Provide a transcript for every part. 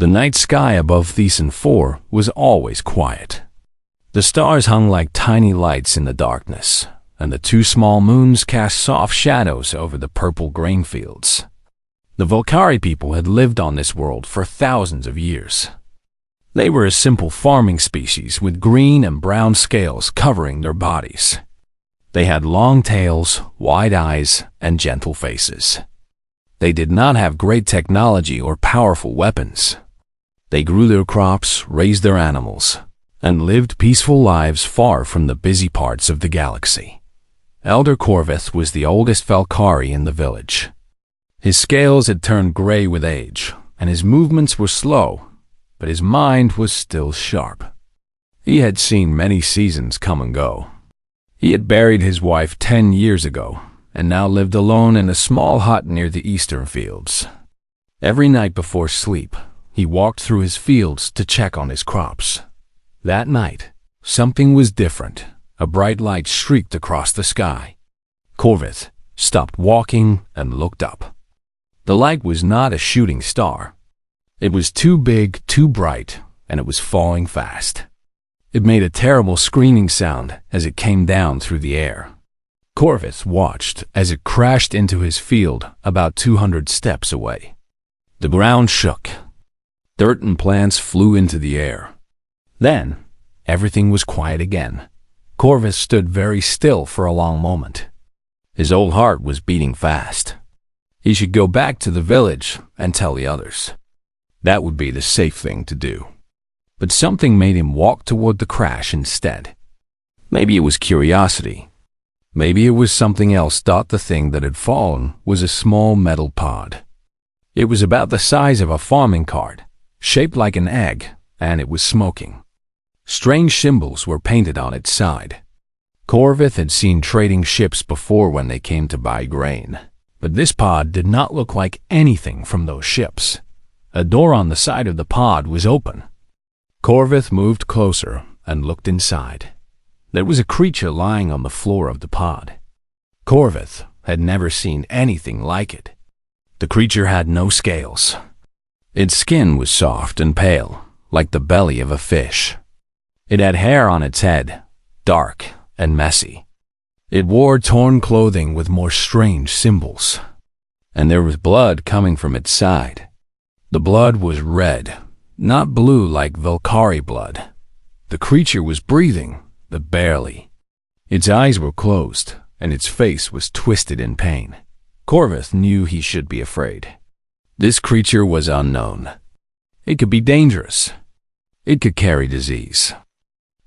The night sky above Thesan 4 was always quiet. The stars hung like tiny lights in the darkness, and the two small moons cast soft shadows over the purple grain fields. The Volcari people had lived on this world for thousands of years. They were a simple farming species with green and brown scales covering their bodies. They had long tails, wide eyes, and gentle faces. They did not have great technology or powerful weapons. They grew their crops, raised their animals, and lived peaceful lives far from the busy parts of the galaxy. Elder Corvith was the oldest Valkyrie in the village. His scales had turned gray with age, and his movements were slow, but his mind was still sharp. He had seen many seasons come and go. He had buried his wife 10 years ago, and now lived alone in a small hut near the eastern fields. Every night before sleep, he walked through his fields to check on his crops. That night, something was different. A bright light streaked across the sky. Corvith stopped walking and looked up. The light was not a shooting star. It was too big, too bright, and it was falling fast. It made a terrible screaming sound as it came down through the air. Corvith watched as it crashed into his field about 200 steps away. The ground shook. Dirt and plants flew into the air. Then, everything was quiet again. Corvith stood very still for a long moment. His old heart was beating fast. He should go back to the village and tell the others. That would be the safe thing to do. But something made him walk toward the crash instead. Maybe it was curiosity. Maybe it was something else. The thing that had fallen was a small metal pod. It was about the size of a farming cart, shaped like an egg, and it was smoking. Strange symbols were painted on its side. Corvith had seen trading ships before when they came to buy grain, but this pod did not look like anything from those ships. A door on the side of the pod was open. Corvith moved closer and looked inside. There was a creature lying on the floor of the pod. Corvith had never seen anything like it. The creature had no scales. Its skin was soft and pale, like the belly of a fish. It had hair on its head, dark and messy. It wore torn clothing with more strange symbols, and there was blood coming from its side. The blood was red, not blue like Valkyrie blood. The creature was breathing, but barely. Its eyes were closed, and its face was twisted in pain. Corvith knew he should be afraid. This creature was unknown. It could be dangerous. It could carry disease.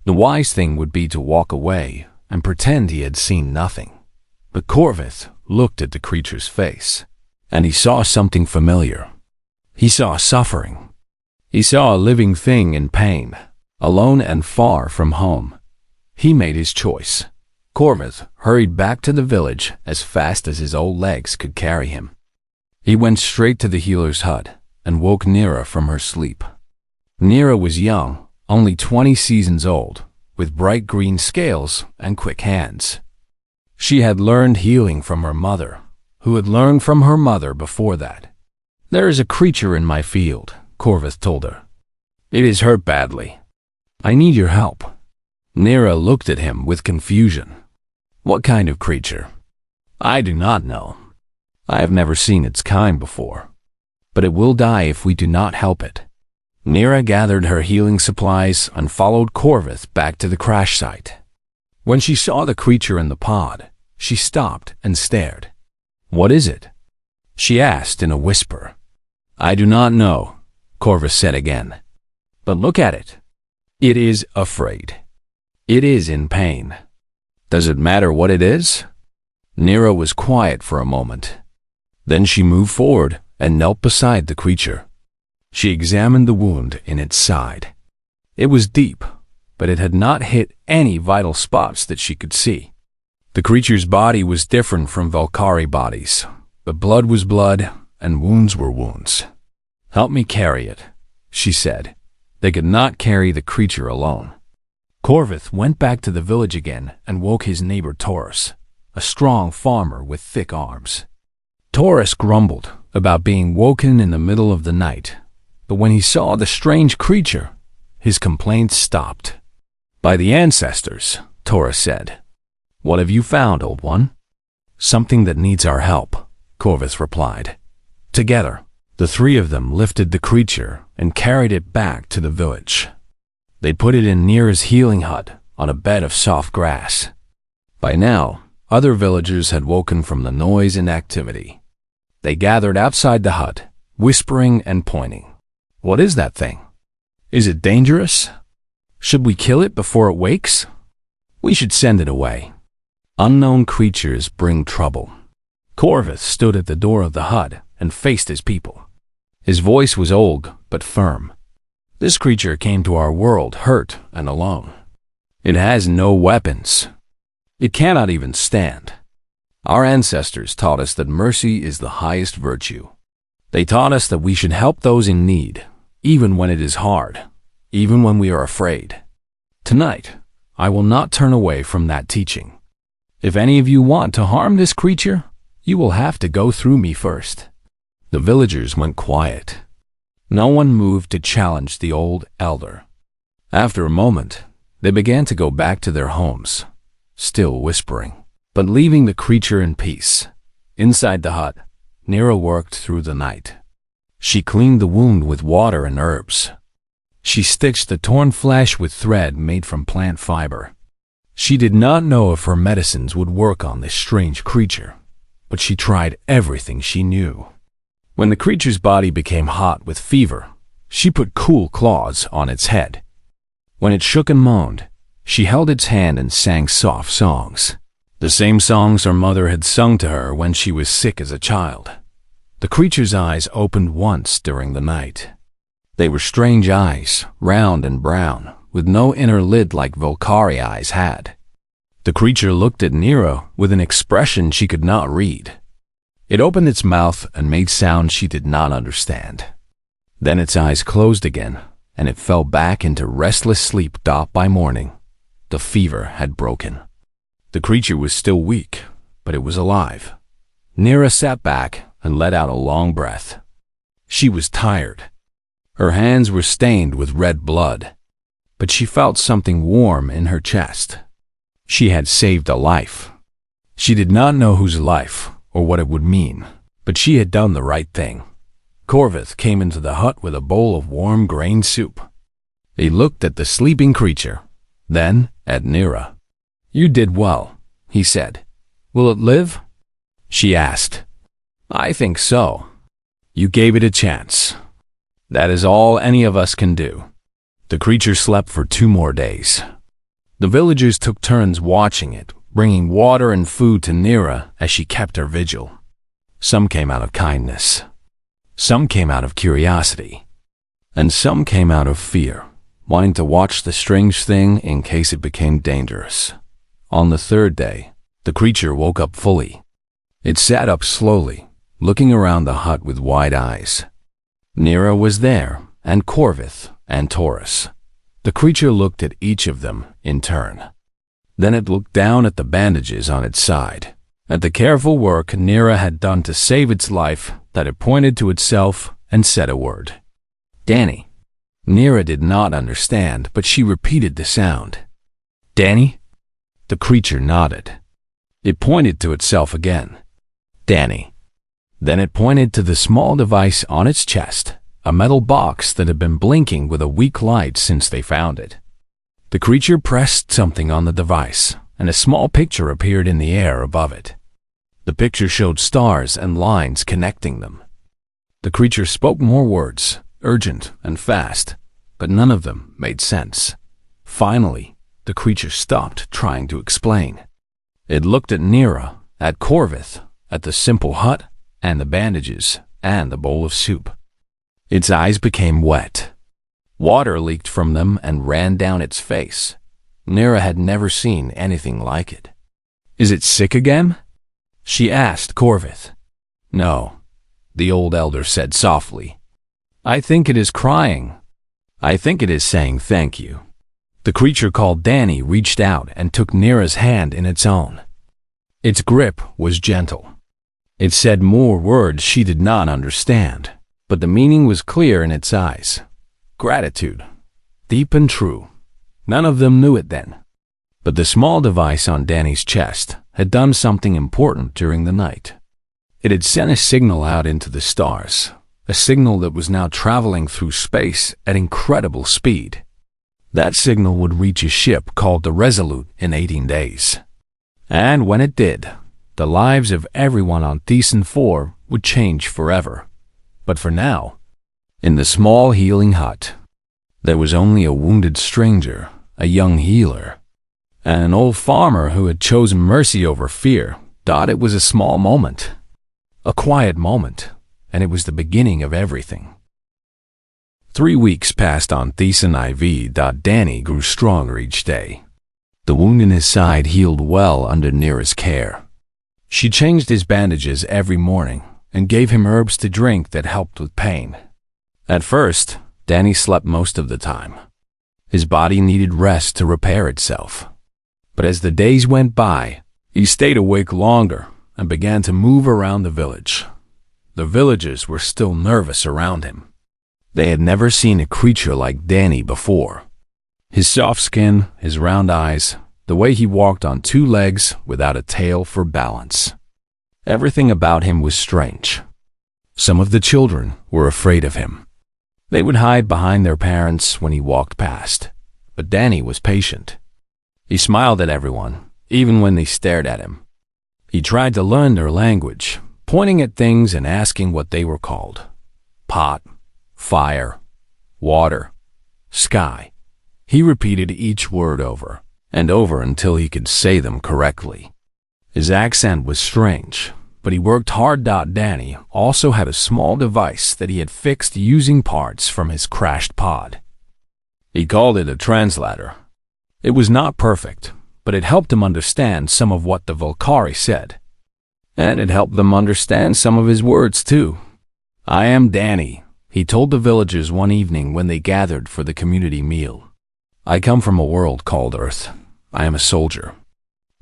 The wise thing would be to walk away and pretend he had seen nothing. But Corvith looked at the creature's face, and he saw something familiar. He saw suffering. He saw a living thing in pain, alone and far from home. He made his choice. Corvith hurried back to the village as fast as his old legs could carry him. He went straight to the healer's hut and woke Nira from her sleep. Nira was young, only 20 seasons old, with bright green scales and quick hands. She had learned healing from her mother, who had learned from her mother before that. "There is a creature in my field," Corvith told her. "It is hurt badly. I need your help." Nira looked at him with confusion. "What kind of creature?" "I do not know. I have never seen its kind before. But it will die if we do not help it." Nira gathered her healing supplies and followed Corvith back to the crash site. When she saw the creature in the pod, she stopped and stared. "What is it?" she asked in a whisper. "I do not know," Corvith said again. "But look at it. It is afraid. It is in pain. Does it matter what it is?" Nira was quiet for a moment. Then she moved forward and knelt beside the creature. She examined the wound in its side. It was deep, but it had not hit any vital spots that she could see. The creature's body was different from Valkyrie bodies, but blood was blood and wounds were wounds. "Help me carry it," she said. They could not carry the creature alone. Corvith went back to the village again and woke his neighbor Taurus, a strong farmer with thick arms. Taurus grumbled about being woken in the middle of the night, but when he saw the strange creature, his complaints stopped. "By the ancestors," Taurus said. "What have you found, old one?" "Something that needs our help," Corvus replied. Together, the three of them lifted the creature and carried it back to the village. They put it in Nira's healing hut on a bed of soft grass. By now, other villagers had woken from the noise and activity. They gathered outside the hut, whispering and pointing. "What is that thing? Is it dangerous? Should we kill it before it wakes? We should send it away. Unknown creatures bring trouble." Corvus stood at the door of the hut and faced his people. His voice was old but firm. "This creature came to our world hurt and alone. It has no weapons. It cannot even stand. Our ancestors taught us that mercy is the highest virtue. They taught us that we should help those in need, even when it is hard, even when we are afraid. Tonight, I will not turn away from that teaching. If any of you want to harm this creature, you will have to go through me first." The villagers went quiet. No one moved to challenge the old elder. After a moment, they began to go back to their homes, still whispering, but leaving the creature in peace. Inside the hut, Nira worked through the night. She cleaned the wound with water and herbs. She stitched the torn flesh with thread made from plant fiber. She did not know if her medicines would work on this strange creature, but she tried everything she knew. When the creature's body became hot with fever, she put cool claws on its head. When it shook and moaned, she held its hand and sang soft songs. The same songs her mother had sung to her when she was sick as a child. The creature's eyes opened once during the night. They were strange eyes, round and brown, with no inner lid like Volcari eyes had. The creature looked at Nira with an expression she could not read. It opened its mouth and made sounds she did not understand. Then its eyes closed again, and it fell back into restless sleep. By morning, the fever had broken. The creature was still weak, but it was alive. Nira sat back and let out a long breath. She was tired. Her hands were stained with red blood, but she felt something warm in her chest. She had saved a life. She did not know whose life or what it would mean, but she had done the right thing. Corvus came into the hut with a bowl of warm grain soup. He looked at the sleeping creature, then at Nira. "You did well," he said. "Will it live?" She asked. "I think so. You gave it a chance. That is all any of us can do." The creature slept for 2 more days. The villagers took turns watching it, bringing water and food to Nira as she kept her vigil. Some came out of kindness. Some came out of curiosity. And some came out of fear, wanting to watch the strange thing in case it became dangerous. On the 3rd day, the creature woke up fully. It sat up slowly, looking around the hut with wide eyes. Nira was there, and Corvus, and Taurus. The creature looked at each of them in turn. Then it looked down at the bandages on its side, at the careful work Nira had done to save its life. That it pointed to itself and said a word. "Danny." Nira did not understand, but she repeated the sound. "Danny?" The creature nodded. It pointed to itself again. "Danny." Then it pointed to the small device on its chest, a metal box that had been blinking with a weak light since they found it. The creature pressed something on the device, and a small picture appeared in the air above it. The picture showed stars and lines connecting them. The creature spoke more words, urgent and fast, but none of them made sense. Finally, the creature stopped trying to explain. It looked at Nira, at Corvus, at the simple hut, and the bandages, and the bowl of soup. Its eyes became wet. Water leaked from them and ran down its face. Nira had never seen anything like it. "Is it sick again?" she asked Corvus. "No," the old elder said softly. "I think it is crying. I think it is saying thank you." The creature called Danny reached out and took Nira's hand in its own. Its grip was gentle. It said more words she did not understand, but the meaning was clear in its eyes. Gratitude. Deep and true. None of them knew it then. But the small device on Danny's chest had done something important during the night. It had sent a signal out into the stars, a signal that was now traveling through space at incredible speed. That signal would reach a ship called the Resolute in 18 days. And when it did, the lives of everyone on Thesan 4 would change forever. But for now, in the small healing hut, there was only a wounded stranger, a young healer, and an old farmer who had chosen mercy over fear. Thought it was a small moment, a quiet moment, and it was the beginning of everything. 3 weeks passed on Thesan IV. Danny grew stronger each day. The wound in his side healed well under Nira's care. She changed his bandages every morning and gave him herbs to drink that helped with pain. At first, Danny slept most of the time. His body needed rest to repair itself. But as the days went by, he stayed awake longer and began to move around the village. The villagers were still nervous around him. They had never seen a creature like Danny before. His soft skin, his round eyes, the way he walked on 2 legs without a tail for balance. Everything about him was strange. Some of the children were afraid of him. They would hide behind their parents when he walked past, but Danny was patient. He smiled at everyone, even when they stared at him. He tried to learn their language, pointing at things and asking what they were called. Pot, fire, water, sky. He repeated each word over and over until he could say them correctly. His accent was strange, but he worked hard. Danny also had a small device that he had fixed using parts from his crashed pod. He called it a translator. It was not perfect, but it helped him understand some of what the Volcari said. And it helped them understand some of his words too. "I am Danny," he told the villagers one evening when they gathered for the community meal. "I come from a world called Earth. I am a soldier.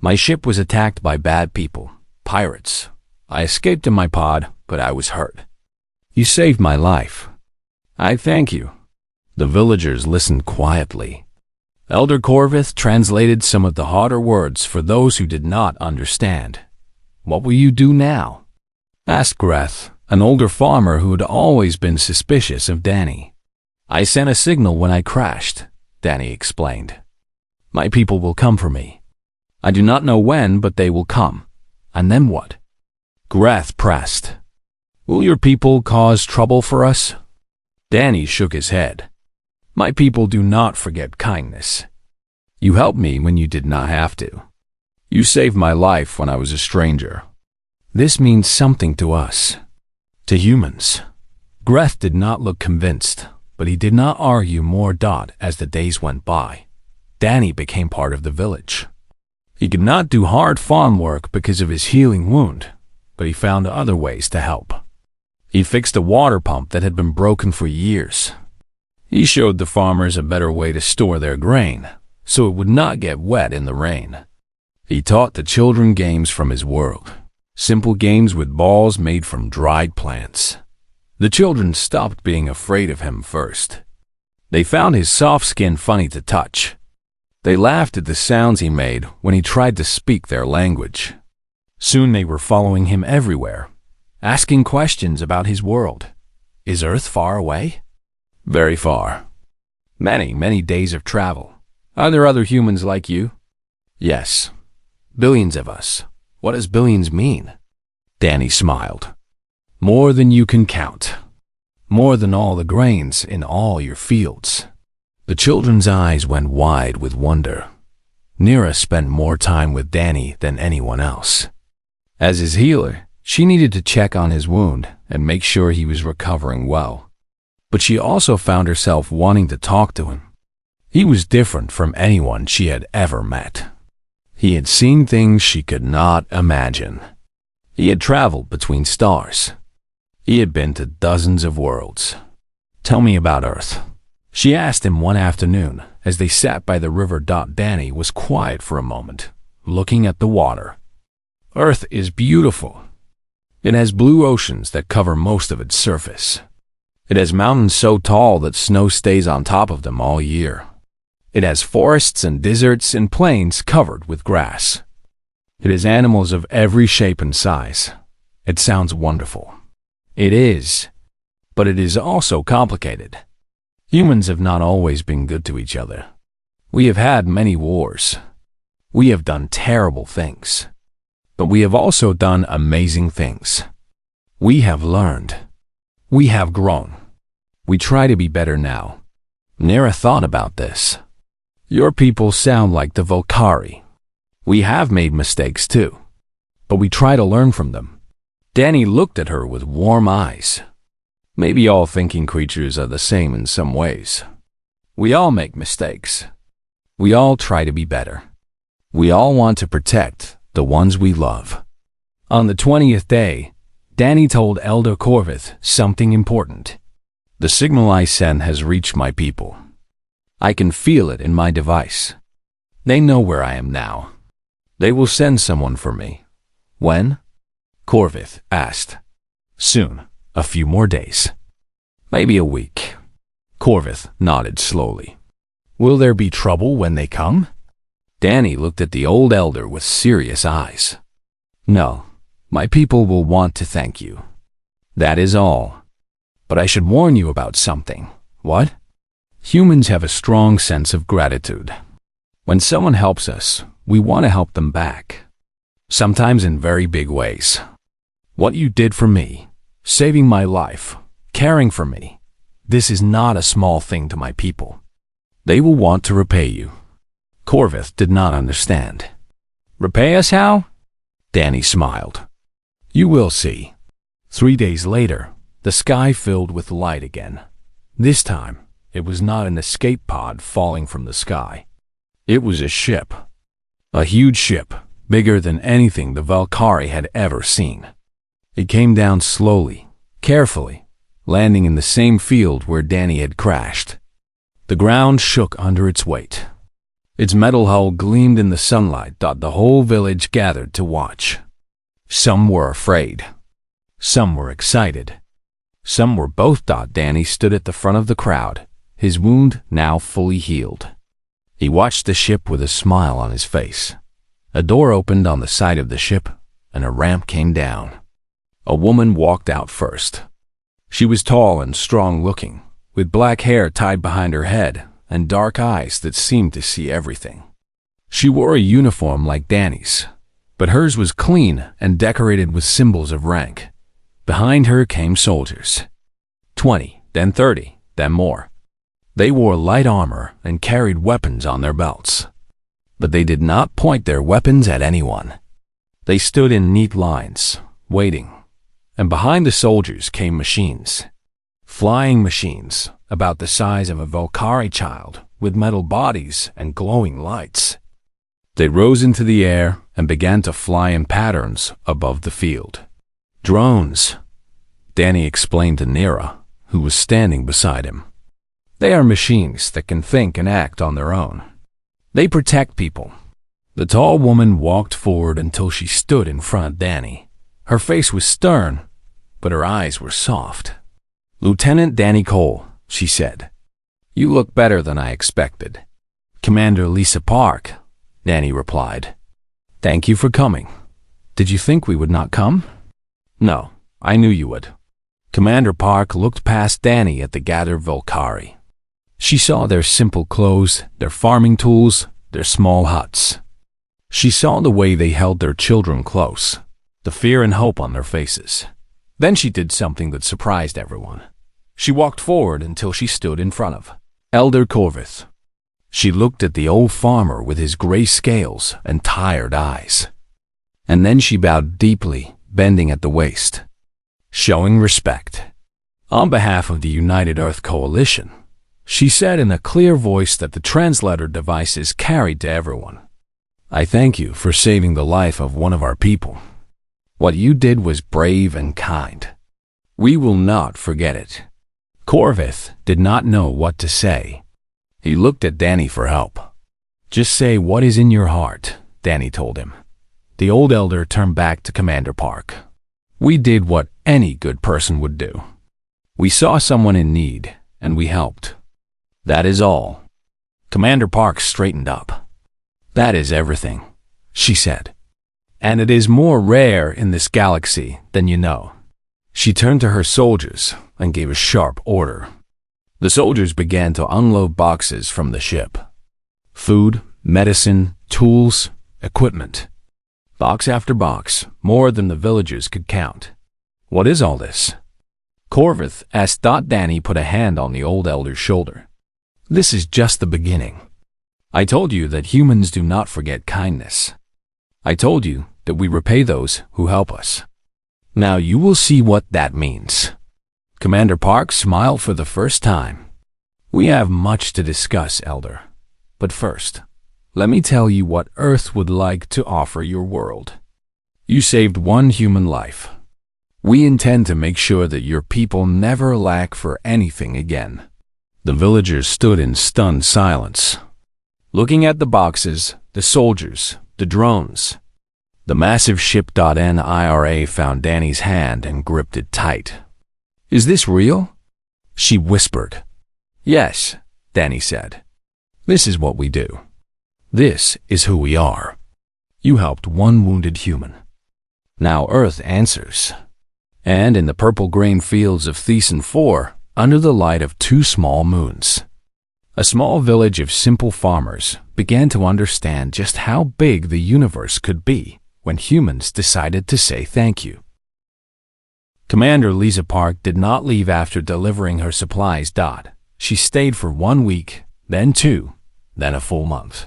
My ship was attacked by bad people, pirates. I escaped in my pod, but I was hurt. You saved my life. I thank you." The villagers listened quietly. Elder Corvith translated some of the harder words for those who did not understand. "What will you do now?" asked Greth, an older farmer who had always been suspicious of Danny. "I sent a signal when I crashed," Danny explained. "My people will come for me. I do not know when, but they will come. And then what?" Greth pressed. "Will your people cause trouble for us?" Danny shook his head. "My people do not forget kindness. You helped me when you did not have to. You saved my life when I was a stranger. This means something to us, to humans." Greth did not look convinced, but he did not argue more. As the days went by, Danny became part of the village. He could not do hard farm work because of his healing wound, but he found other ways to help. He fixed a water pump that had been broken for years. He showed the farmers a better way to store their grain, so it would not get wet in the rain. He taught the children games from his world, simple games with balls made from dried plants. The children stopped being afraid of him first. They found his soft skin funny to touch. They laughed at the sounds he made when he tried to speak their language. Soon they were following him everywhere, asking questions about his world. "Is Earth far away?" "Very far. Many, many days of travel. Are there other humans like you?" "Yes. Billions of us." "What does billions mean?" Danny smiled. "More than you can count. More than all the grains in all your fields." The children's eyes went wide with wonder. Nira spent more time with Danny than anyone else. As his healer, she needed to check on his wound and make sure he was recovering well. But she also found herself wanting to talk to him. He was different from anyone she had ever met. He had seen things she could not imagine. He had traveled between stars. He had been to dozens of worlds. "Tell me about Earth," she asked him one afternoon as they sat by the river. Danny was quiet for a moment, looking at the water. "Earth is beautiful. It has blue oceans that cover most of its surface. It has mountains so tall that snow stays on top of them all year. It has forests and deserts and plains covered with grass. It has animals of every shape and size. It sounds wonderful. It is, but it is also complicated. Humans have not always been good to each other. We have had many wars. We have done terrible things. But we have also done amazing things. We have learned. We have grown. We try to be better now. Nera thought about this. Your people sound like the Volcari. We have made mistakes too, but we try to learn from them. Danny looked at her with warm eyes. Maybe all thinking creatures are the same in some ways. We all make mistakes. We all try to be better. We all want to protect the ones we love. On the 20th day, Danny told Elder Corvith something important. The signal I sent has reached my people. I can feel it in my device. They know where I am now. They will send someone for me. When? Corvith asked. Soon. A few more days. Maybe a week. Corvith nodded slowly. Will there be trouble when they come? Danny looked at the old elder with serious eyes. No, my people will want to thank you. That is all. But I should warn you about something. What? Humans have a strong sense of gratitude. When someone helps us, we want to help them back. Sometimes in very big ways. What you did for me, saving my life, caring for me, this is not a small thing to my people. They will want to repay you. Corvith did not understand. Repay us how? Danny smiled. You will see. 3 days later, the sky filled with light again. This time, it was not an escape pod falling from the sky. It was a ship. A huge ship, bigger than anything the Valkyrie had ever seen. It came down slowly, carefully, landing in the same field where Danny had crashed. The ground shook under its weight. Its metal hull gleamed in the sunlight. The whole village gathered to watch. Some were afraid. Some were excited. Some were both. Danny stood at the front of the crowd, his wound now fully healed. He watched the ship with a smile on his face. A door opened on the side of the ship, and a ramp came down. A woman walked out first. She was tall and strong-looking, with black hair tied behind her head and dark eyes that seemed to see everything. She wore a uniform like Danny's, but hers was clean and decorated with symbols of rank. Behind her came soldiers. 20, then 30, then more. They wore light armor and carried weapons on their belts. But they did not point their weapons at anyone. They stood in neat lines, waiting. And behind the soldiers came machines. Flying machines, about the size of a Valkyrie child, with metal bodies and glowing lights. They rose into the air and began to fly in patterns above the field. Drones, Danny explained to Nera, who was standing beside him. They are machines that can think and act on their own. They protect people. The tall woman walked forward until she stood in front of Danny. Her face was stern, but her eyes were soft. Lieutenant Danny Cole, she said. You look better than I expected. Commander Lisa Park, Danny replied. Thank you for coming. Did you think we would not come? No, I knew you would. Commander Park looked past Danny at the gathered Volcari. She saw their simple clothes, their farming tools, their small huts. She saw the way they held their children close, the fear and hope on their faces. Then she did something that surprised everyone. She walked forward until she stood in front of Elder Corvith. She looked at the old farmer with his gray scales and tired eyes. And then she bowed deeply, bending at the waist, showing respect. On behalf of the United Earth Coalition, she said in a clear voice that the translator devices carried to everyone. I thank you for saving the life of one of our people. What you did was brave and kind. We will not forget it. Corvith did not know what to say. He looked at Danny for help. Just say what is in your heart, Danny told him. The old elder turned back to Commander Park. We did what any good person would do. We saw someone in need, and we helped. That is all. Commander Park straightened up. That is everything, she said. And it is more rare in this galaxy than you know. She turned to her soldiers and gave a sharp order. The soldiers began to unload boxes from the ship. Food, medicine, tools, equipment. Box after box, more than the villagers could count. What is all this? Corvith asked. Danny put a hand on the old elder's shoulder. This is just the beginning. I told you that humans do not forget kindness. I told you that we repay those who help us. Now you will see what that means. Commander Park smiled for the first time. We have much to discuss, Elder. But first, let me tell you what Earth would like to offer your world. You saved one human life. We intend to make sure that your people never lack for anything again. The villagers stood in stunned silence, looking at the boxes, the soldiers, the drones. The massive ship. Nira found Danny's hand and gripped it tight. Is this real? She whispered. Yes, Danny said. This is what we do. This is who we are. You helped one wounded human. Now Earth answers. And in the purple grain fields of Thesan 4, under the light of two small moons, a small village of simple farmers began to understand just how big the universe could be when humans decided to say thank you. Commander Lisa Park did not leave after delivering her supplies. She stayed for 1 week, then 2, then a full month.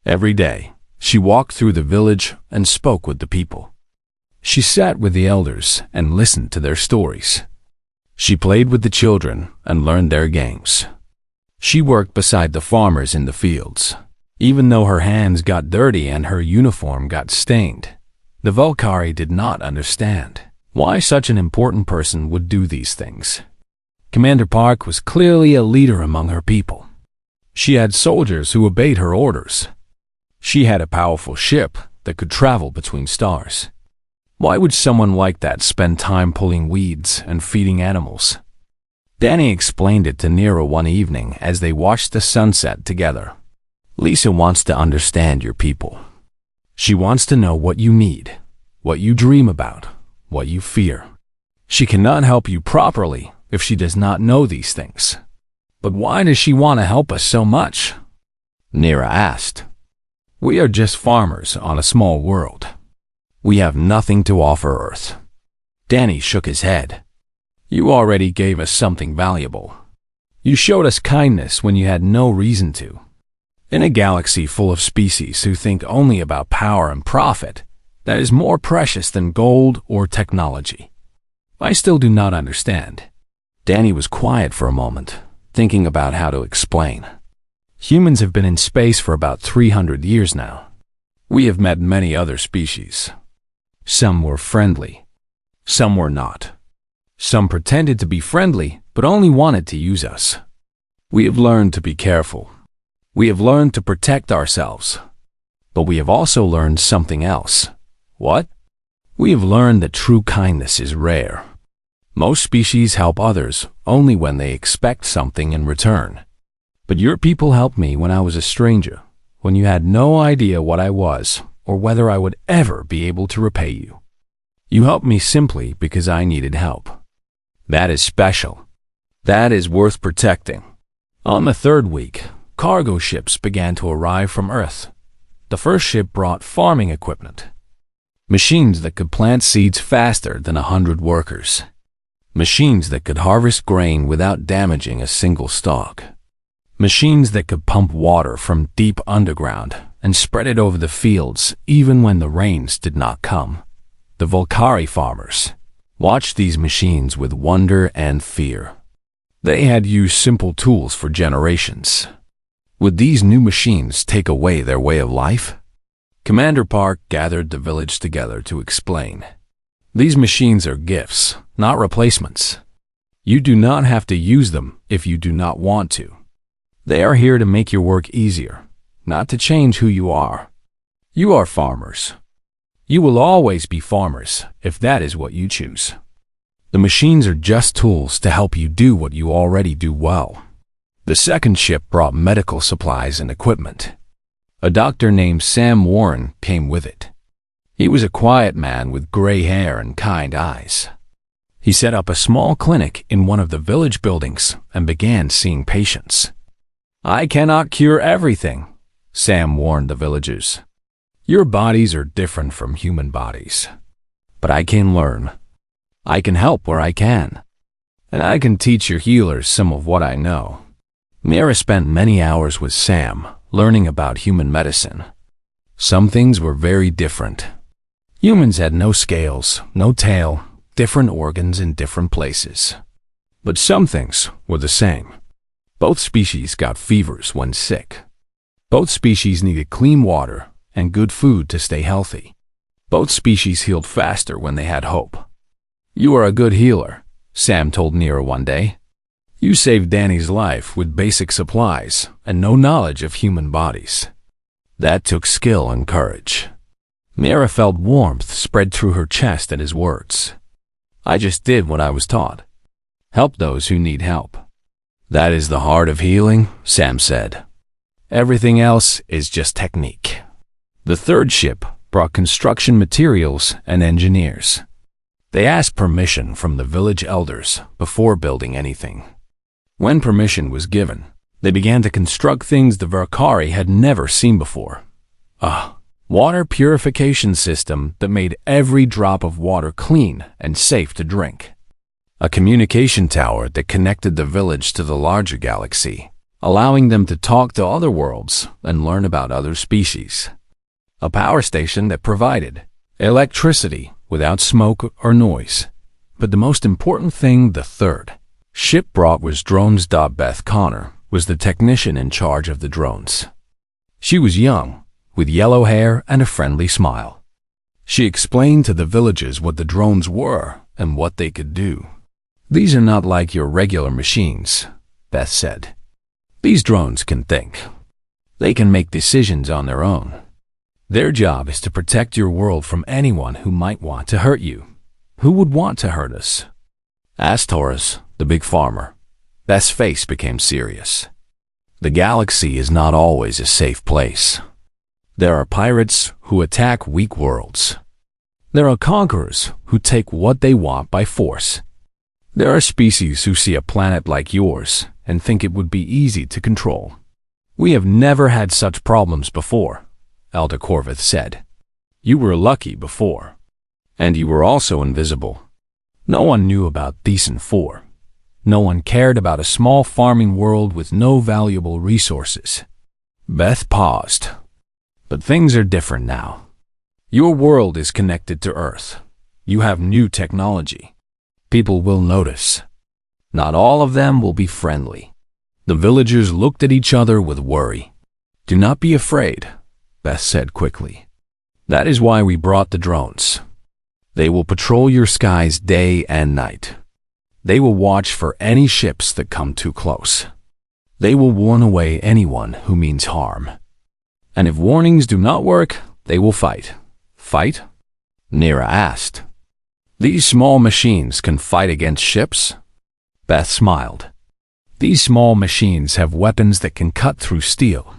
Every day, she walked through the village and spoke with the people. She sat with the elders and listened to their stories. She played with the children and learned their games. She worked beside the farmers in the fields. Even though her hands got dirty and her uniform got stained, the Valkyrie did not understand why such an important person would do these things. Commander Park was clearly a leader among her people. She had soldiers who obeyed her orders. She had a powerful ship that could travel between stars. Why would someone like that spend time pulling weeds and feeding animals? Danny explained it to Nira one evening as they watched the sunset together. Lisa wants to understand your people. She wants to know what you need, what you dream about, what you fear. She cannot help you properly if she does not know these things. But why does she want to help us so much? Nira asked. We are just farmers on a small world. We have nothing to offer Earth. Danny shook his head. You already gave us something valuable. You showed us kindness when you had no reason to. In a galaxy full of species who think only about power and profit, that is more precious than gold or technology. I still do not understand. Danny was quiet for a moment, thinking about how to explain. Humans have been in space for about 300 years now. We have met many other species. Some were friendly. Some were not. Some pretended to be friendly, but only wanted to use us. We have learned to be careful. We have learned to protect ourselves. But we have also learned something else. What? We have learned that true kindness is rare. Most species help others only when they expect something in return. But your people helped me when I was a stranger, when you had no idea what I was or whether I would ever be able to repay you. You helped me simply because I needed help. That is special. That is worth protecting. On the 3rd week, cargo ships began to arrive from Earth. The first ship brought farming equipment. Machines that could plant seeds faster than 100 workers. Machines that could harvest grain without damaging a single stalk. Machines that could pump water from deep underground and spread it over the fields even when the rains did not come. The Valkyrie farmers watched these machines with wonder and fear. They had used simple tools for generations. Would these new machines take away their way of life? Commander Park gathered the village together to explain. These machines are gifts, not replacements. You do not have to use them if you do not want to. They are here to make your work easier, not to change who you are. You are farmers. You will always be farmers if that is what you choose. The machines are just tools to help you do what you already do well. The second ship brought medical supplies and equipment. A doctor named Sam Warren came with it. He was a quiet man with gray hair and kind eyes. He set up a small clinic in one of the village buildings and began seeing patients. "I cannot cure everything," Sam warned the villagers. "Your bodies are different from human bodies. But I can learn. I can help where I can. And I can teach your healers some of what I know." Mira spent many hours with Sam, learning about human medicine. Some things were very different. Humans had no scales, no tail, different organs in different places. But some things were the same. Both species got fevers when sick. Both species needed clean water and good food to stay healthy. Both species healed faster when they had hope. "You are a good healer," Sam told Nira one day. "You saved Danny's life with basic supplies and no knowledge of human bodies." That took skill and courage. Mira felt warmth spread through her chest at his words. "I just did what I was taught. Help those who need help." "That is the heart of healing," Sam said. "Everything else is just technique." The third ship brought construction materials and engineers. They asked permission from the village elders before building anything. When permission was given, they began to construct things the Verkari had never seen before. A water purification system that made every drop of water clean and safe to drink. A communication tower that connected the village to the larger galaxy, allowing them to talk to other worlds and learn about other species. A power station that provided electricity without smoke or noise. But the most important thing the third ship brought was drones. Beth Connor was the technician in charge of the drones. She was young, with yellow hair and a friendly smile. She explained to the villagers what the drones were and what they could do. "These are not like your regular machines," Beth said. "These drones can think. They can make decisions on their own. Their job is to protect your world from anyone who might want to hurt you. Who would want to hurt us?" asked Taurus, the big farmer. Beth's face became serious. "The galaxy is not always a safe place. There are pirates who attack weak worlds. There are conquerors who take what they want by force. There are species who see a planet like yours and think it would be easy to control. We have never had such problems before," Elder Corvith said. "You were lucky before. And you were also invisible. No one knew about Decent 4. No one cared about a small farming world with no valuable resources." Beth paused. "But things are different now. Your world is connected to Earth. You have new technology. People will notice. Not all of them will be friendly." The villagers looked at each other with worry. "Do not be afraid," Beth said quickly. "That is why we brought the drones. They will patrol your skies day and night. They will watch for any ships that come too close. They will warn away anyone who means harm. And if warnings do not work, they will fight." "Fight?" Nira asked. "These small machines can fight against ships?" Beth smiled. "These small machines have weapons that can cut through steel.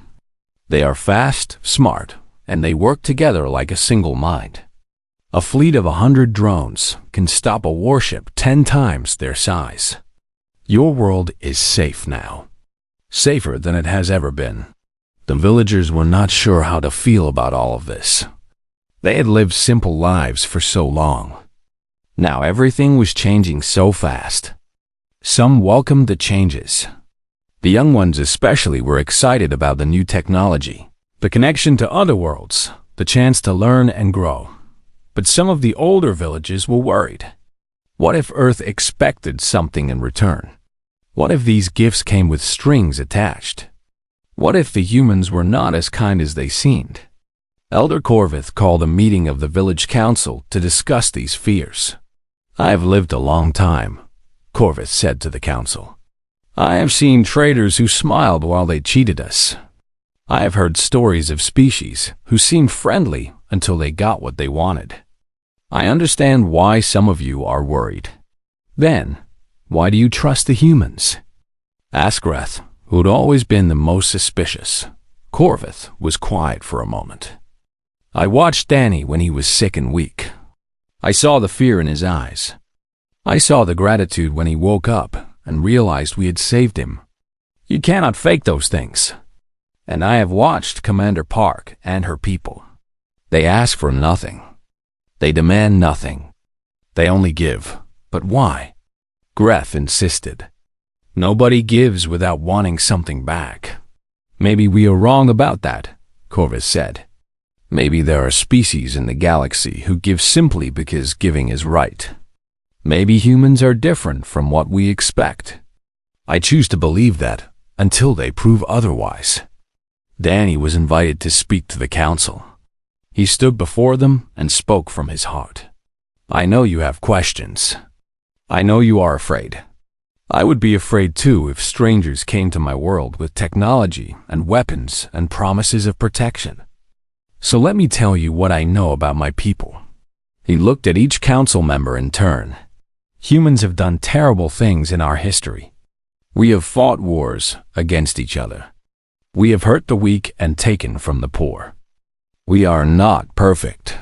They are fast, smart, and they work together like a single mind. A fleet of 100 drones can stop a warship 10 times their size. Your world is safe now. Safer than it has ever been." The villagers were not sure how to feel about all of this. They had lived simple lives for so long. Now everything was changing so fast. Some welcomed the changes. The young ones especially were excited about the new technology, the connection to other worlds, the chance to learn and grow. But some of the older villagers were worried. What if Earth expected something in return? What if these gifts came with strings attached? What if the humans were not as kind as they seemed? Elder Corvith called a meeting of the village council to discuss these fears. "I have lived a long time," Corvith said to the council. "I have seen traders who smiled while they cheated us. I have heard stories of species who seemed friendly until they got what they wanted. I understand why some of you are worried. Then, why do you trust the humans? Asked Greth, who'd always been the most suspicious. Corvith was quiet for a moment. I watched Danny when he was sick and weak. I saw the fear in his eyes. I saw the gratitude when he woke up and realized we had saved him. You cannot fake those things. And I have watched Commander Park and her people. They ask for nothing. They demand nothing. They only give. But why? Greth insisted. Nobody gives without wanting something back. Maybe we are wrong about that, Corvus said. Maybe there are species in the galaxy who give simply because giving is right. Maybe humans are different from what we expect. I choose to believe that until they prove otherwise. Danny was invited to speak to the council. He stood before them and spoke from his heart. I know you have questions. I know you are afraid. I would be afraid too if strangers came to my world with technology and weapons and promises of protection. So let me tell you what I know about my people. He looked at each council member in turn. Humans have done terrible things in our history. We have fought wars against each other. We have hurt the weak and taken from the poor. We are not perfect.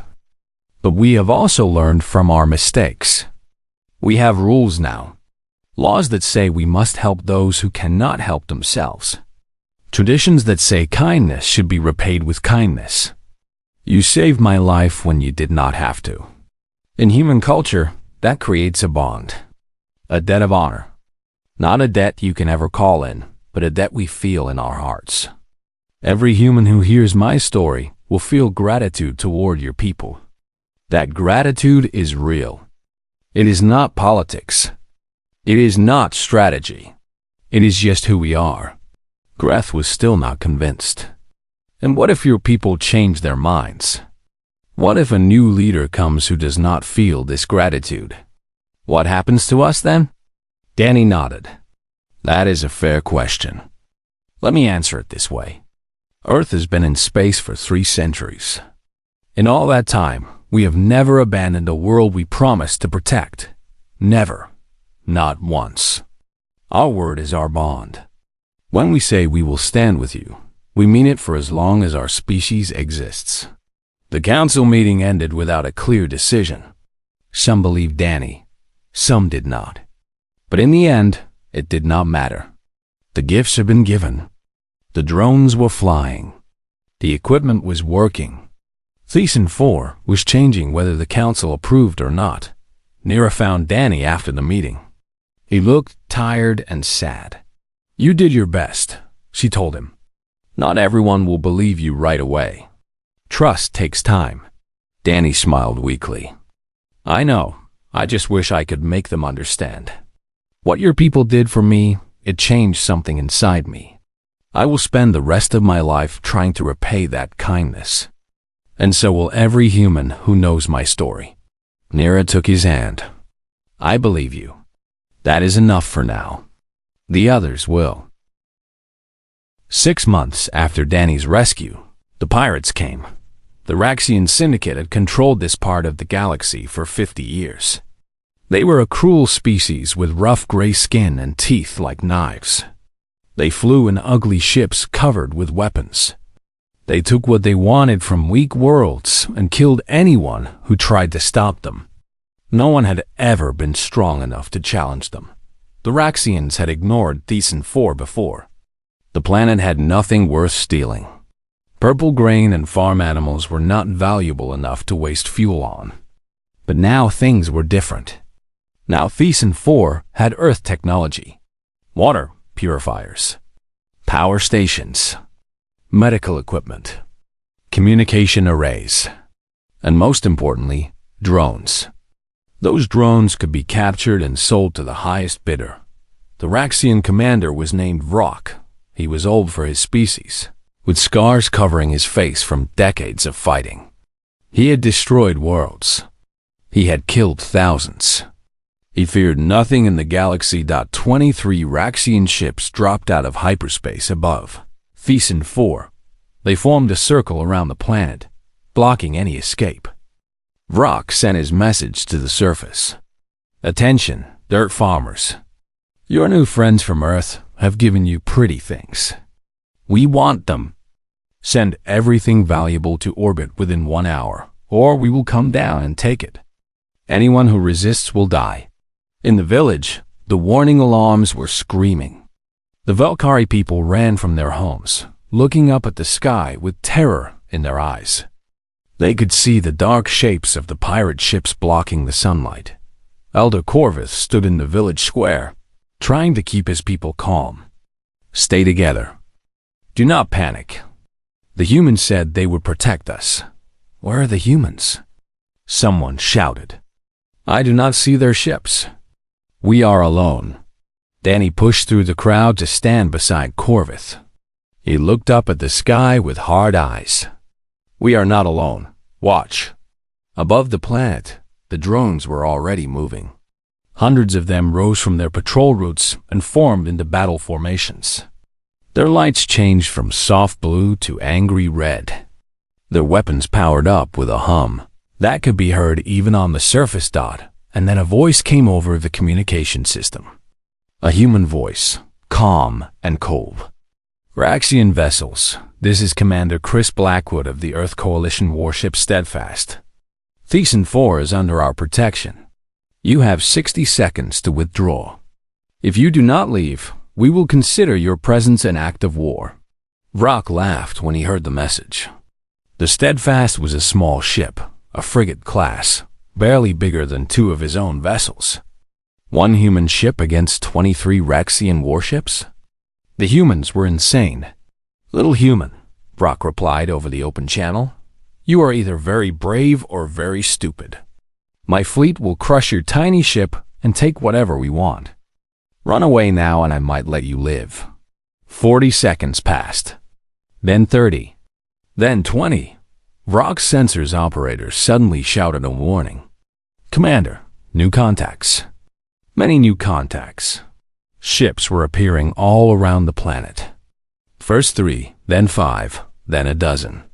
But we have also learned from our mistakes. We have rules now. Laws that say we must help those who cannot help themselves. Traditions that say kindness should be repaid with kindness. You saved my life when you did not have to. In human culture, that creates a bond. A debt of honor. Not a debt you can ever call in, but a debt we feel in our hearts. Every human who hears my story will feel gratitude toward your people. That gratitude is real. It is not politics. It is not strategy. It is just who we are. Greth was still not convinced. And what if your people change their minds? What if a new leader comes who does not feel this gratitude? What happens to us then? Danny nodded. That is a fair question. Let me answer it this way. Earth has been in space for 3 centuries. In all that time, we have never abandoned a world we promised to protect. Never. Not once. Our word is our bond. When we say we will stand with you, we mean it for as long as our species exists. The council meeting ended without a clear decision. Some believed Danny. Some did not. But in the end, it did not matter. The gifts had been given. The drones were flying. The equipment was working. Thesan 4 was changing whether the council approved or not. Nira found Danny after the meeting. He looked tired and sad. You did your best, she told him. Not everyone will believe you right away. Trust takes time. Danny smiled weakly. I know. I just wish I could make them understand. What your people did for me, it changed something inside me. I will spend the rest of my life trying to repay that kindness. And so will every human who knows my story. Nira took his hand. I believe you. That is enough for now. The others will. 6 months after Danny's rescue, the pirates came. The Raxian Syndicate had controlled this part of the galaxy for 50 years. They were a cruel species with rough gray skin and teeth like knives. They flew in ugly ships covered with weapons. They took what they wanted from weak worlds and killed anyone who tried to stop them. No one had ever been strong enough to challenge them. The Raxians had ignored Thesan 4 before. The planet had nothing worth stealing. Purple grain and farm animals were not valuable enough to waste fuel on. But now things were different. Now Thesan 4 had Earth technology. Water purifiers. Power stations. Medical equipment. Communication arrays. And most importantly, drones. Those drones could be captured and sold to the highest bidder. The Raxian commander was named Vrock. He was old for his species, with scars covering his face from decades of fighting. He had destroyed worlds. He had killed thousands. He feared nothing in the galaxy. 23 Raxian ships dropped out of hyperspace above Thesan 4. They formed a circle around the planet, blocking any escape. Vrock sent his message to the surface. Attention, Dirt farmers. Your new friends from Earth have given you pretty things. We want them. Send everything valuable to orbit within 1 hour, or we will come down and take it. Anyone who resists will die. In the village, the warning alarms were screaming. The Valkyrie people ran from their homes, looking up at the sky with terror in their eyes. They could see the dark shapes of the pirate ships blocking the sunlight. Elder Corvus stood in the village square, trying to keep his people calm. Stay together. Do not panic. The humans said they would protect us. Where are the humans? Someone shouted. I do not see their ships. We are alone. Danny pushed through the crowd to stand beside Corvus. He looked up at the sky with hard eyes. We are not alone. Watch. Above the planet, the drones were already moving. Hundreds of them rose from their patrol routes and formed into battle formations. Their lights changed from soft blue to angry red. Their weapons powered up with a hum that could be heard even on the surface dot, and then a voice came over the communication system. A human voice, calm and cold. Raxian vessels, this is Commander Chris Blackwood of the Earth Coalition warship Steadfast. Thesan 4 is under our protection. You have 60 seconds to withdraw. If you do not leave, we will consider your presence an act of war. Rock laughed when he heard the message. The Steadfast was a small ship, a frigate class, barely bigger than 2 of his own vessels. 1 human ship against 23 Raxian warships? The humans were insane. Little human, Brock replied over the open channel. You are either very brave or very stupid. My fleet will crush your tiny ship and take whatever we want. Run away now and I might let you live. 40 seconds passed. Then 30. Then 20. Rock's sensors operators suddenly shouted a warning. Commander, new contacts. Many new contacts. Ships were appearing all around the planet. First 3, then 5, then a dozen.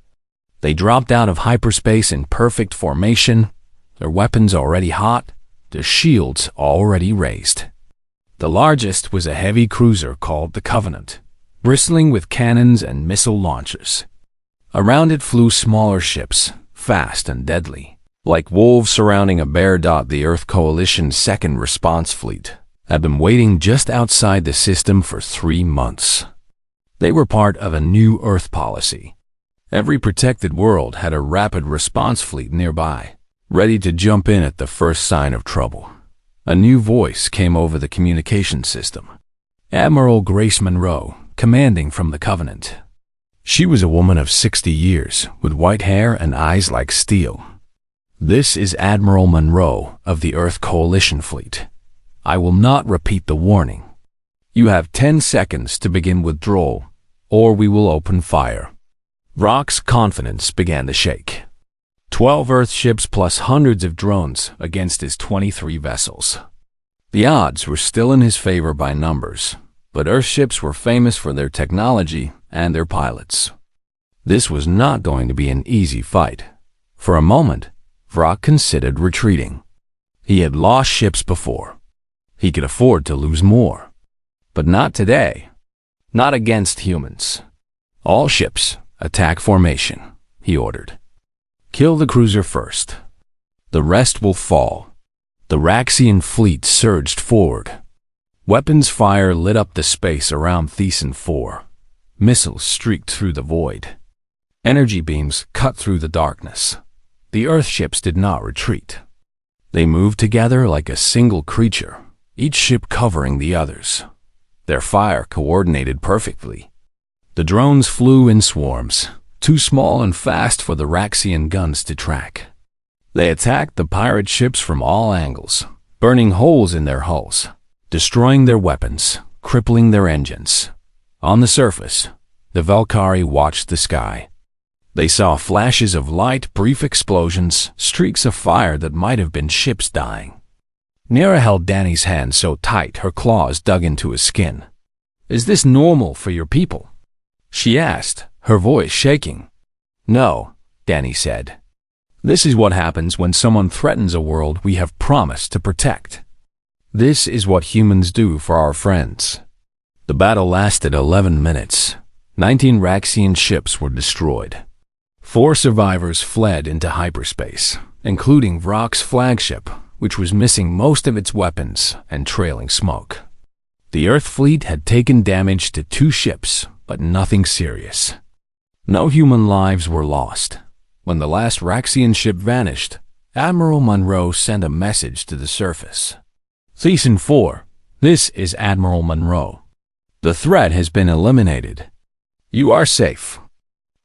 They dropped out of hyperspace in perfect formation, their weapons already hot, their shields already raised. The largest was a heavy cruiser called the Covenant, bristling with cannons and missile launchers. Around it flew smaller ships, fast and deadly. Like wolves surrounding a bear. The Earth Coalition's second response fleet had been waiting just outside the system for 3 months. They were part of a new Earth policy. Every protected world had a rapid response fleet nearby, ready to jump in at the first sign of trouble. A new voice came over the communication system. Admiral Grace Monroe, commanding from the Covenant. She was a woman of 60 years, with white hair and eyes like steel. This is Admiral Monroe of the Earth Coalition Fleet. I will not repeat the warning. You have 10 seconds to begin withdrawal, or we will open fire. Rock's confidence began to shake. 12 Earth ships plus hundreds of drones against his 23 vessels. The odds were still in his favor by numbers, but Earth ships were famous for their technology and their pilots. This was not going to be an easy fight. For a moment, Rock considered retreating. He had lost ships before. He could afford to lose more. But not today. Not against humans. All ships, attack formation, he ordered. Kill the cruiser first. The rest will fall. The Raxian fleet surged forward. Weapons fire lit up the space around Thesan 4. Missiles streaked through the void. Energy beams cut through the darkness. The Earth ships did not retreat. They moved together like a single creature, each ship covering the others. Their fire coordinated perfectly. The drones flew in swarms, too small and fast for the Raxian guns to track. They attacked the pirate ships from all angles, burning holes in their hulls, destroying their weapons, crippling their engines. On the surface, the Valkyrie watched the sky. They saw flashes of light, brief explosions, streaks of fire that might have been ships dying. Nera held Danny's hand so tight her claws dug into his skin. Is this normal for your people? She asked, her voice shaking. No, Danny said. This is what happens when someone threatens a world we have promised to protect. This is what humans do for our friends. The battle lasted 11 minutes. 19 Raxian ships were destroyed. 4 survivors fled into hyperspace, including Vrock's flagship, which was missing most of its weapons and trailing smoke. The Earth fleet had taken damage to 2 ships, but nothing serious. No human lives were lost. When the last Raxian ship vanished, Admiral Monroe sent a message to the surface. Thesan 4, this is Admiral Monroe. The threat has been eliminated. You are safe.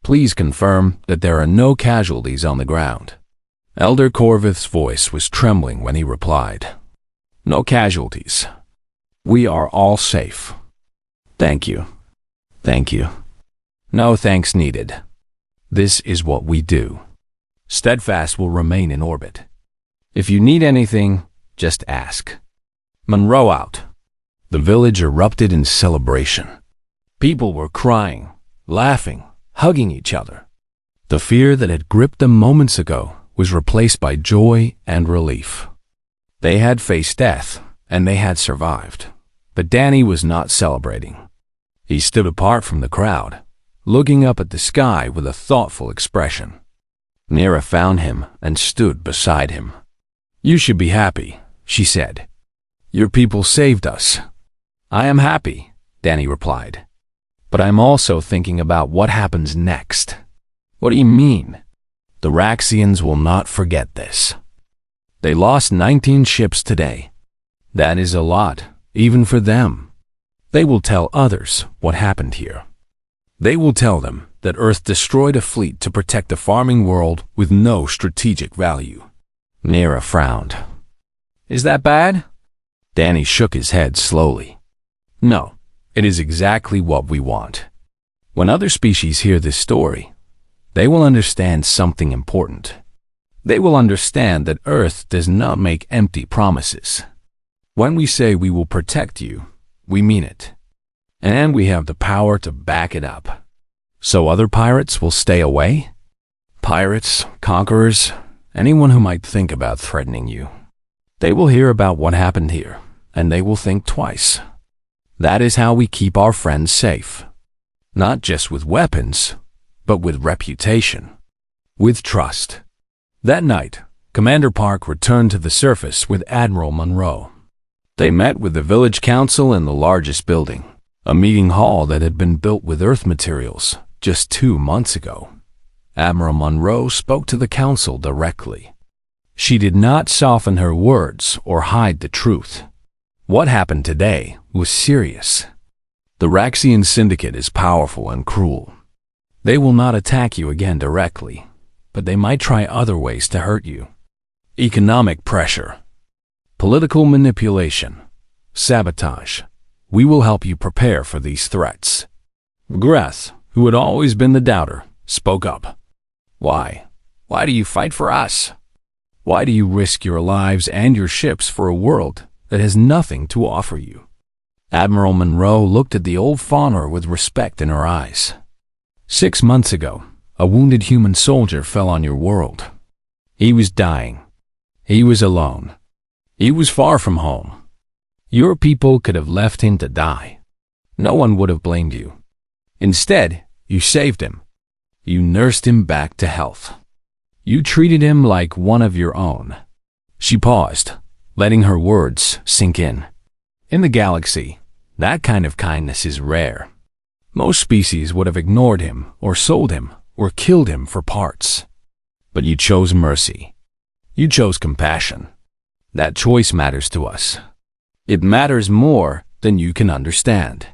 Please confirm that there are no casualties on the ground. Elder Corvith's voice was trembling when he replied. No casualties. We are all safe. Thank you. Thank you. No thanks needed. This is what we do. Steadfast will remain in orbit. If you need anything, just ask. Monroe out. The village erupted in celebration. People were crying, laughing, hugging each other. The fear that had gripped them moments ago was replaced by joy and relief. They had faced death, and they had survived. But Danny was not celebrating. He stood apart from the crowd, looking up at the sky with a thoughtful expression. Nira found him and stood beside him. You should be happy, she said. Your people saved us. I am happy, Danny replied. But I'm also thinking about what happens next. What do you mean? The Raxians will not forget this. They lost 19 ships today. That is a lot, even for them. They will tell others what happened here. They will tell them that Earth destroyed a fleet to protect a farming world with no strategic value. Nira frowned. Is that bad? Danny shook his head slowly. No, it is exactly what we want. When other species hear this story, they will understand something important. They will understand that Earth does not make empty promises. When we say we will protect you, we mean it. And we have the power to back it up. So other pirates will stay away? Pirates, conquerors, anyone who might think about threatening you. They will hear about what happened here, and they will think twice. That is how we keep our friends safe. Not just with weapons, but with reputation. With trust. That night, Commander Park returned to the surface with Admiral Monroe. They met with the village council in the largest building, a meeting hall that had been built with Earth materials just 2 months ago. Admiral Monroe spoke to the council directly. She did not soften her words or hide the truth. What happened today was serious. The Raxian Syndicate is powerful and cruel. They will not attack you again directly, but they might try other ways to hurt you. Economic pressure, political manipulation, sabotage. We will help you prepare for these threats. Greth, who had always been the doubter, spoke up. Why? Why do you fight for us? Why do you risk your lives and your ships for a world that has nothing to offer you? Admiral Monroe looked at the old fawner with respect in her eyes. 6 months ago, a wounded human soldier fell on your world. He was dying. He was alone. He was far from home. Your people could have left him to die. No one would have blamed you. Instead, you saved him. You nursed him back to health. You treated him like one of your own. She paused, letting her words sink in. In the galaxy, that kind of kindness is rare. Most species would have ignored him, or sold him, or killed him for parts. But you chose mercy. You chose compassion. That choice matters to us. It matters more than you can understand.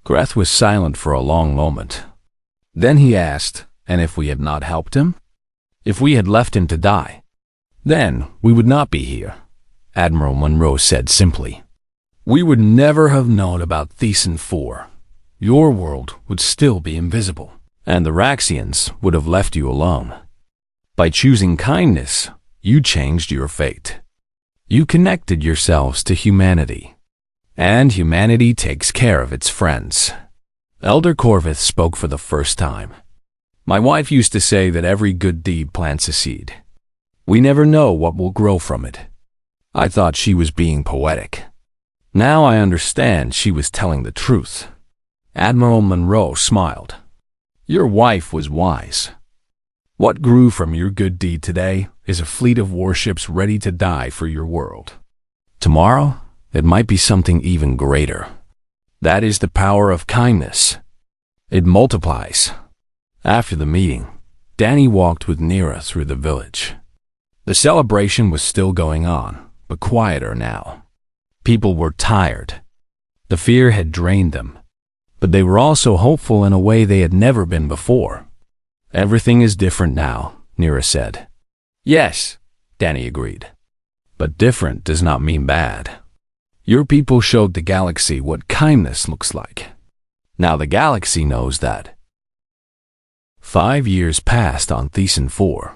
Greth was silent for a long moment. Then he asked, and if we had not helped him? If we had left him to die? Then we would not be here, Admiral Monroe said simply. We would never have known about Thesan 4. Your world would still be invisible, and the Raxians would have left you alone. By choosing kindness, you changed your fate. You connected yourselves to humanity. And humanity takes care of its friends. Elder Corvith spoke for the first time. My wife used to say that every good deed plants a seed. We never know what will grow from it. I thought she was being poetic. Now I understand she was telling the truth. Admiral Monroe smiled. Your wife was wise. What grew from your good deed today is a fleet of warships ready to die for your world. Tomorrow, it might be something even greater. That is the power of kindness. It multiplies. After the meeting, Danny walked with Nira through the village. The celebration was still going on, but quieter now. People were tired. The fear had drained them. But they were also hopeful in a way they had never been before. Everything is different now, Nira said. Yes, Danny agreed. But different does not mean bad. Your people showed the galaxy what kindness looks like. Now the galaxy knows that. 5 years passed on Thesan 4.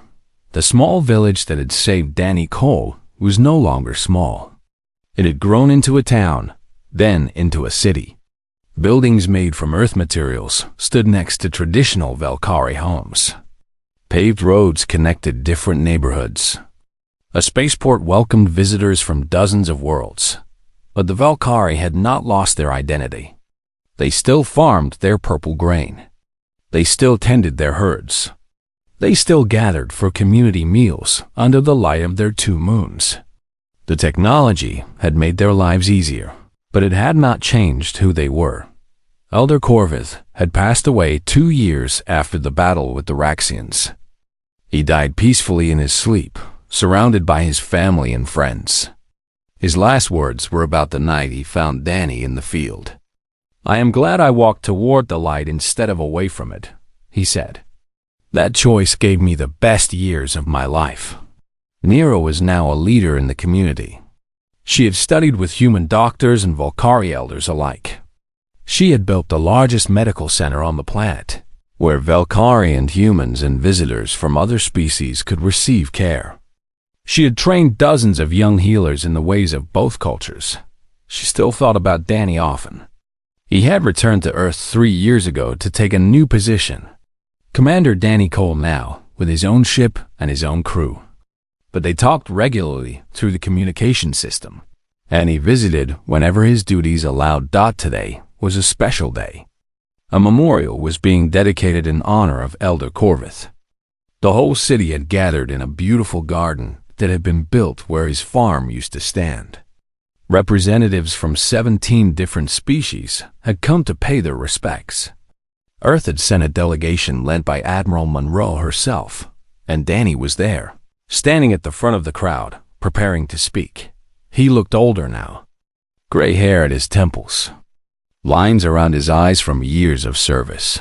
The small village that had saved Danny Cole was no longer small. It had grown into a town, then into a city. Buildings made from earth materials stood next to traditional Valkyrie homes. Paved roads connected different neighborhoods. A spaceport welcomed visitors from dozens of worlds. But the Valkyrie had not lost their identity. They still farmed their purple grain. They still tended their herds. They still gathered for community meals under the light of their 2 moons. The technology had made their lives easier, but it had not changed who they were. Elder Corvith had passed away 2 years after the battle with the Raxians. He died peacefully in his sleep, surrounded by his family and friends. His last words were about the night he found Danny in the field. I am glad I walked toward the light instead of away from it, he said. That choice gave me the best years of my life. Nira was now a leader in the community. She had studied with human doctors and Valkyrie elders alike. She had built the largest medical center on the planet, where Valkyrie and humans and visitors from other species could receive care. She had trained dozens of young healers in the ways of both cultures. She still thought about Danny often. He had returned to Earth 3 years ago to take a new position. Commander Danny Cole now, with his own ship and his own crew. But they talked regularly through the communication system, and he visited whenever his duties allowed. Today was a special day. A memorial was being dedicated in honor of Elder Corvith. The whole city had gathered in a beautiful garden that had been built where his farm used to stand. Representatives from 17 different species had come to pay their respects. Earth had sent a delegation led by Admiral Monroe herself, and Danny was there, standing at the front of the crowd, preparing to speak. He looked older now, gray hair at his temples, lines around his eyes from years of service.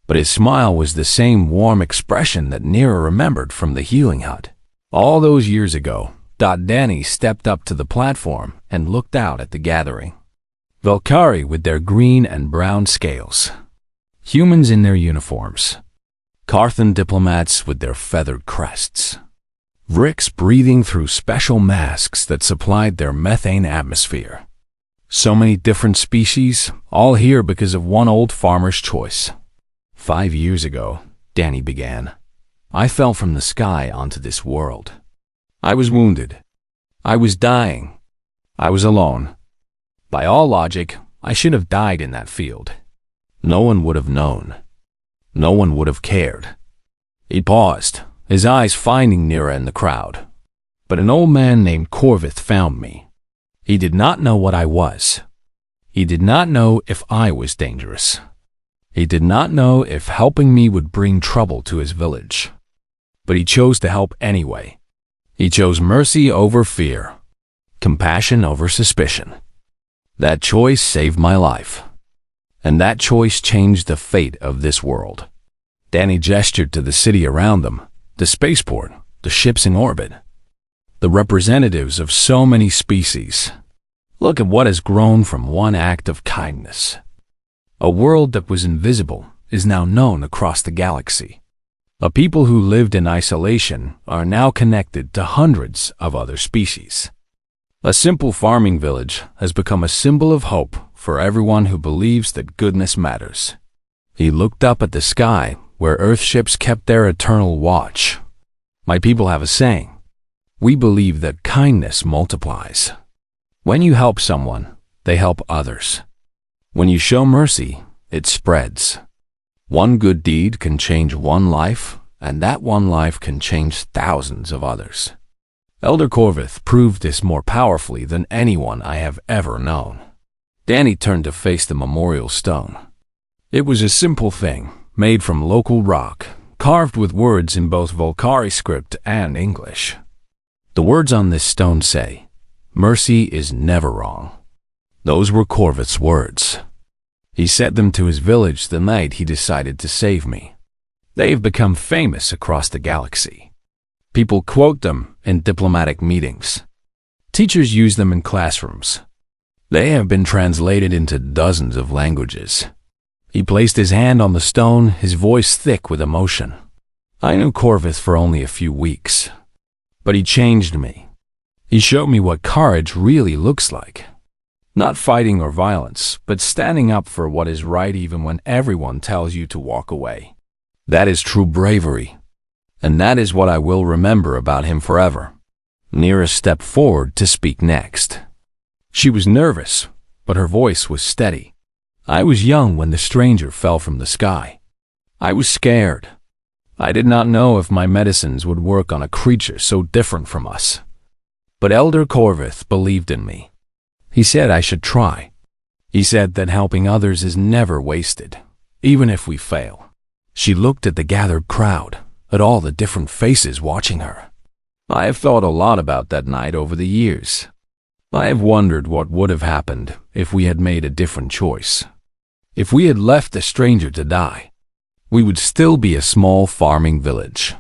But his smile was the same warm expression that Nira remembered from the healing hut. All those years ago, Danny stepped up to the platform and looked out at the gathering. Valkyrie with their green and brown scales. Humans in their uniforms. Carthan diplomats with their feathered crests. Vrix breathing through special masks that supplied their methane atmosphere. So many different species, all here because of one old farmer's choice. 5 years ago, Danny began. I fell from the sky onto this world. I was wounded. I was dying. I was alone. By all logic, I should have died in that field. No one would have known. No one would have cared. He paused, his eyes finding Nira in the crowd. But an old man named Corvith found me. He did not know what I was. He did not know if I was dangerous. He did not know if helping me would bring trouble to his village. But he chose to help anyway. He chose mercy over fear, compassion over suspicion. That choice saved my life. And that choice changed the fate of this world. Danny gestured to the city around them, the spaceport, the ships in orbit, the representatives of so many species. Look at what has grown from one act of kindness. A world that was invisible is now known across the galaxy. A people who lived in isolation are now connected to hundreds of other species. A simple farming village has become a symbol of hope for everyone who believes that goodness matters. He looked up at the sky where Earth ships kept their eternal watch. My people have a saying. We believe that kindness multiplies. When you help someone, they help others. When you show mercy, it spreads. One good deed can change one life, and that one life can change thousands of others. Elder Corvith proved this more powerfully than anyone I have ever known. Danny turned to face the memorial stone. It was a simple thing, made from local rock, carved with words in both Volcari script and English. The words on this stone say, "Mercy is never wrong." Those were Corvith's words. He said them to his village the night he decided to save me. They've become famous across the galaxy. People quote them in diplomatic meetings. Teachers use them in classrooms. They have been translated into dozens of languages. He placed his hand on the stone, his voice thick with emotion. I knew Corvith for only a few weeks, but he changed me. He showed me what courage really looks like. Not fighting or violence, but standing up for what is right even when everyone tells you to walk away. That is true bravery, and that is what I will remember about him forever. Nira stepped forward to speak next. She was nervous, but her voice was steady. I was young when the stranger fell from the sky. I was scared. I did not know if my medicines would work on a creature so different from us. But Elder Corvith believed in me. He said I should try. He said that helping others is never wasted, even if we fail. She looked at the gathered crowd, at all the different faces watching her. I have thought a lot about that night over the years. I have wondered what would have happened if we had made a different choice. If we had left the stranger to die, we would still be a small farming village.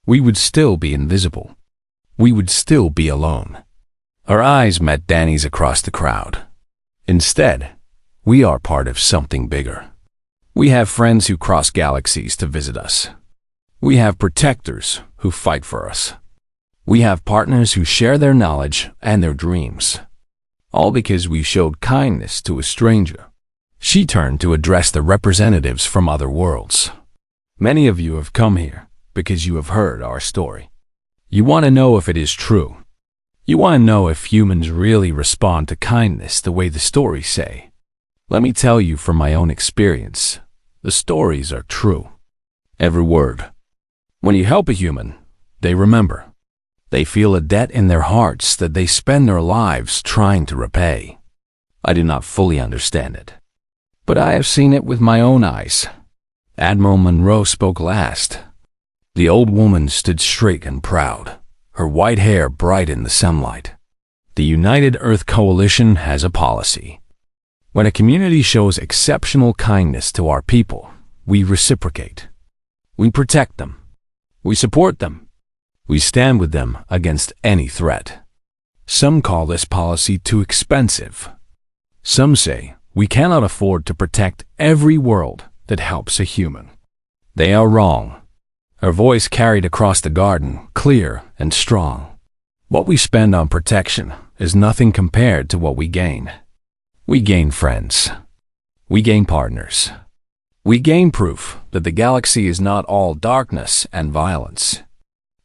We would still be invisible. We would still be alone. Her eyes met Danny's across the crowd. Instead, we are part of something bigger. We have friends who cross galaxies to visit us. We have protectors who fight for us. We have partners who share their knowledge and their dreams. All because we showed kindness to a stranger. She turned to address the representatives from other worlds. Many of you have come here because you have heard our story. You want to know if it is true. You want to know if humans really respond to kindness the way the stories say. Let me tell you from my own experience, the stories are true. Every word. When you help a human, they remember. They feel a debt in their hearts that they spend their lives trying to repay. I do not fully understand it, but I have seen it with my own eyes. Admiral Monroe spoke last. The old woman stood straight and proud, her white hair bright in the sunlight. The United Earth Coalition has a policy. When a community shows exceptional kindness to our people, we reciprocate. We protect them. We support them. We stand with them against any threat. Some call this policy too expensive. Some say we cannot afford to protect every world that helps a human. They are wrong. Her voice carried across the garden, clear and strong. What we spend on protection is nothing compared to what we gain. We gain friends. We gain partners. We gain proof that the galaxy is not all darkness and violence.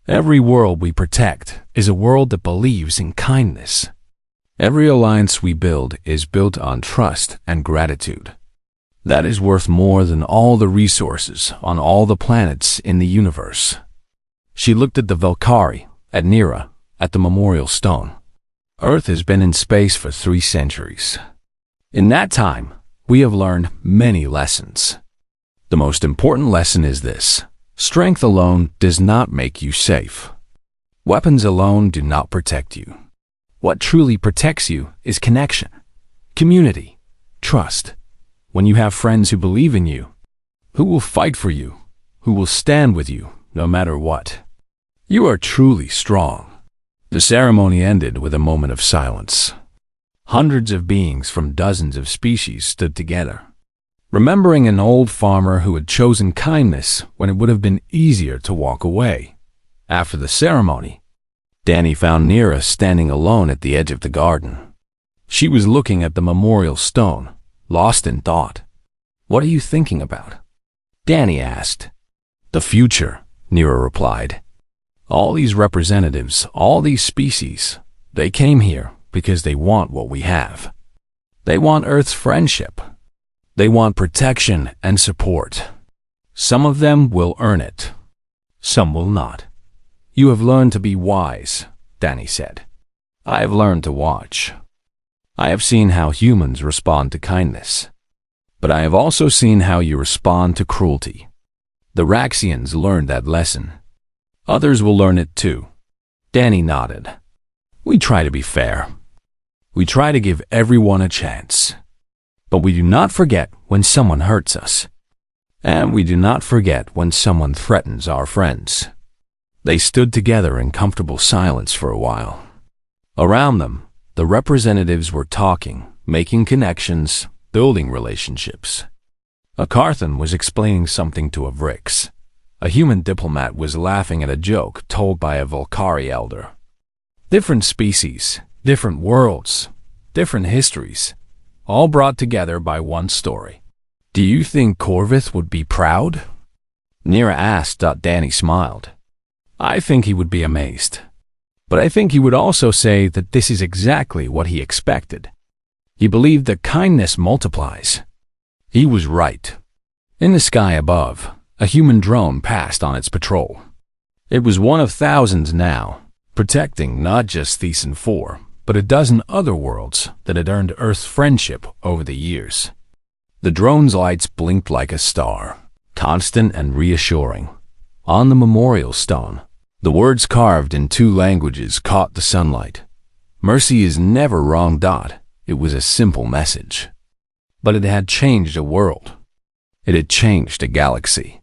Every world we protect is a world that believes in kindness. Every alliance we build is built on trust and gratitude. That is worth more than all the resources on all the planets in the universe. She looked at the Volcari, at Nira, at the memorial stone. Earth has been in space for 3 centuries. In that time, we have learned many lessons. The most important lesson is this: strength alone does not make you safe. Weapons alone do not protect you. What truly protects you is connection, community, trust. When you have friends who believe in you, who will fight for you, who will stand with you no matter what, you are truly strong. The ceremony ended with a moment of silence. Hundreds of beings from dozens of species stood together, remembering an old farmer who had chosen kindness when it would have been easier to walk away. After the ceremony, Danny found Nira standing alone at the edge of the garden. She was looking at the memorial stone, lost in thought. "What are you thinking about?" Danny asked. "The future," Nira replied. All these representatives, all these species, they came here because they want what we have. They want Earth's friendship. They want protection and support. Some of them will earn it. Some will not. You have learned to be wise, Danny said. I have learned to watch. I have seen how humans respond to kindness. But I have also seen how you respond to cruelty. The Raxians learned that lesson. Others will learn it too. Danny nodded. We try to be fair. We try to give everyone a chance. But we do not forget when someone hurts us. And we do not forget when someone threatens our friends. They stood together in comfortable silence for a while. Around them, the representatives were talking, making connections, building relationships. A Carthan was explaining something to a Vrix. A human diplomat was laughing at a joke told by a Volcari elder. Different species, different worlds, different histories, all brought together by one story. Do you think Corvith would be proud? Nira asked. Danny smiled. I think he would be amazed. But I think he would also say that this is exactly what he expected. He believed that kindness multiplies. He was right. In the sky above, a human drone passed on its patrol. It was one of thousands now, protecting not just Thesan 4, but a dozen other worlds that had earned Earth's friendship over the years. The drone's lights blinked like a star, constant and reassuring. On the memorial stone, the words carved in 2 languages caught the sunlight. Mercy is never wrong. It was a simple message. But it had changed a world. It had changed a galaxy.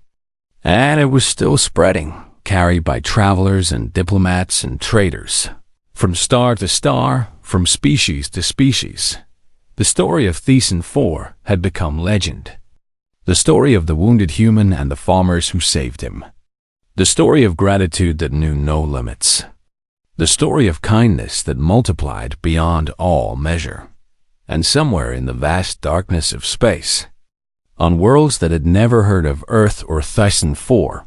And it was still spreading, carried by travelers and diplomats and traders. From star to star, from species to species. The story of Thesan 4 had become legend. The story of the wounded human and the farmers who saved him. The story of gratitude that knew no limits. The story of kindness that multiplied beyond all measure. And somewhere in the vast darkness of space, on worlds that had never heard of Earth or Thesan 4,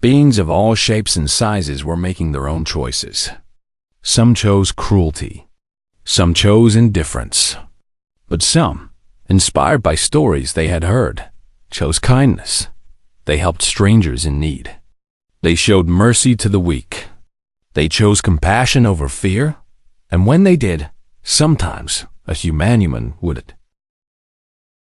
beings of all shapes and sizes were making their own choices. Some chose cruelty. Some chose indifference. But some, inspired by stories they had heard, chose kindness. They helped strangers in need. They showed mercy to the weak. They chose compassion over fear, and when they did, sometimes a human would